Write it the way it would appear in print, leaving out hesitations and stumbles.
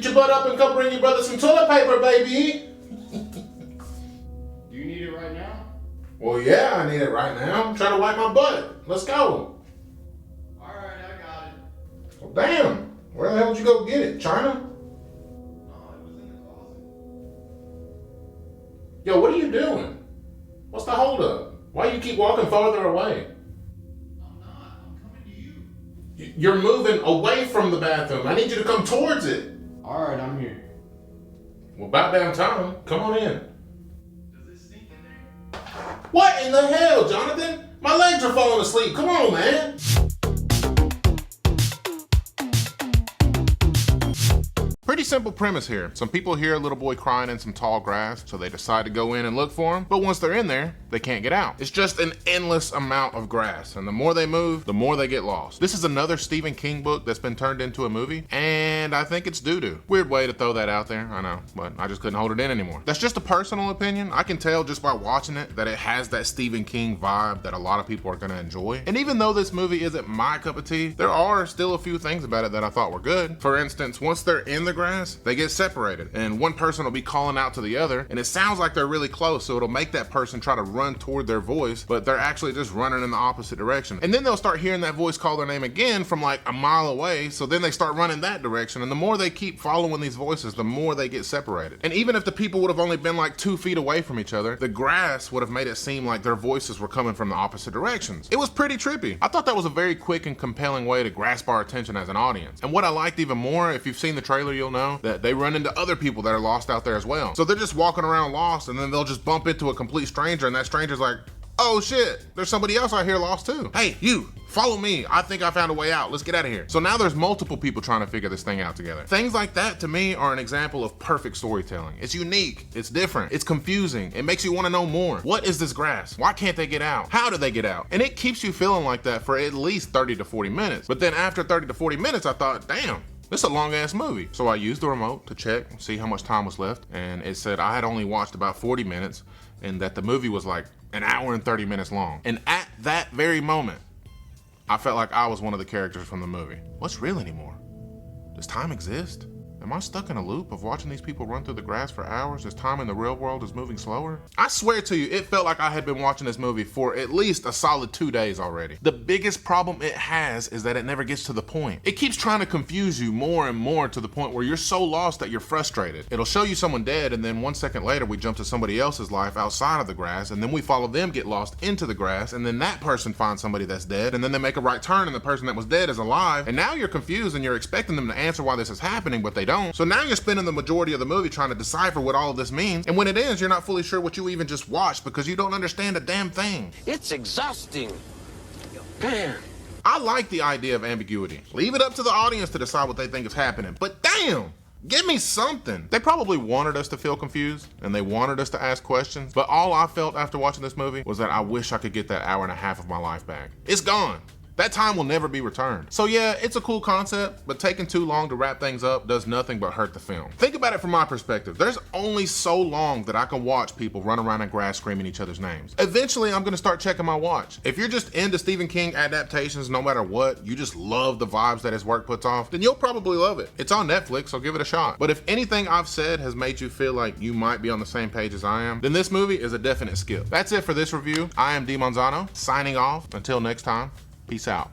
your butt up and come bring your brother some toilet paper, baby. Do you need it right now? Well, yeah, I need it right now. I'm trying to wipe my butt. Let's go. Alright, I got it. Well, damn. Where the hell did you go get it? China? No, it was in the closet. Yo, what are you doing? What's the holdup? Why you keep walking farther away? I'm not. I'm coming to you. You're moving away from the bathroom. I need you to come towards it. Alright, I'm here. Well, about damn time. Come on in. Does it stink in there? What in the hell, Jonathan? My legs are falling asleep. Come on, man. Pretty simple premise here. Some people hear a little boy crying in some tall grass, so they decide to go in and look for him. But once they're in there, they can't get out. It's just an endless amount of grass, and the more they move, the more they get lost. This is another Stephen King book that's been turned into a movie, and I think it's doo-doo. Weird way to throw that out there, I know, but I just couldn't hold it in anymore. That's just a personal opinion. I can tell just by watching it that it has that Stephen King vibe that a lot of people are gonna enjoy. And even though this movie isn't my cup of tea, there are still a few things about it that I thought were good. For instance, once they're in the grass, they get separated, and one person will be calling out to the other, and it sounds like they're really close, so it'll make that person try to run toward their voice, but they're actually just running in the opposite direction. And then they'll start hearing that voice call their name again from like a mile away, so then they start running that direction, and the more they keep following these voices, the more they get separated. And even if the people would have only been like 2 feet away from each other, the grass would have made it seem like their voices were coming from the opposite directions. It was pretty trippy. I thought that was a very quick and compelling way to grasp our attention as an audience. And what I liked even more, if you've seen the trailer, you'll know that they run into other people that are lost out there as well. So they're just walking around lost, and then they'll just bump into a complete stranger, and that stranger's like, oh shit, there's somebody else out here lost too. Hey, you, follow me. I think I found a way out. Let's get out of here. So now there's multiple people trying to figure this thing out together. Things like that to me are an example of perfect storytelling. It's unique, it's different, it's confusing, it makes you want to know more. What is this grass? Why can't they get out? How do they get out? And it keeps you feeling like that for at least 30 to 40 minutes. But then after 30 to 40 minutes, I thought, damn, this is a long ass movie. So I used the remote to check and see how much time was left, and it said I had only watched about 40 minutes and that the movie was like an hour and 30 minutes long. And at that very moment, I felt like I was one of the characters from the movie. What's real anymore? Does time exist? Am I stuck in a loop of watching these people run through the grass for hours as time in the real world is moving slower? I swear to you, it felt like I had been watching this movie for at least a solid 2 days already. The biggest problem it has is that it never gets to the point. It keeps trying to confuse you more and more to the point where you're so lost that you're frustrated. It'll show you someone dead, and then 1 second later we jump to somebody else's life outside of the grass, and then we follow them get lost into the grass, and then that person finds somebody that's dead, and then they make a right turn and the person that was dead is alive, and now you're confused and you're expecting them to answer why this is happening, but they don't. So now you're spending the majority of the movie trying to decipher what all of this means, and when it ends, you're not fully sure what you even just watched because you don't understand a damn thing. It's exhausting. Man. I like the idea of ambiguity. Leave it up to the audience to decide what they think is happening, but damn, give me something. They probably wanted us to feel confused, and they wanted us to ask questions, but all I felt after watching this movie was that I wish I could get that hour and a half of my life back. It's gone. That time will never be returned. So yeah, it's a cool concept, but taking too long to wrap things up does nothing but hurt the film. Think about it from my perspective. There's only so long that I can watch people run around in grass screaming each other's names. Eventually, I'm gonna start checking my watch. If you're just into Stephen King adaptations, no matter what, you just love the vibes that his work puts off, then you'll probably love it. It's on Netflix, so give it a shot. But if anything I've said has made you feel like you might be on the same page as I am, then this movie is a definite skip. That's it for this review. I am D. Monzano, signing off. Until next time, peace out.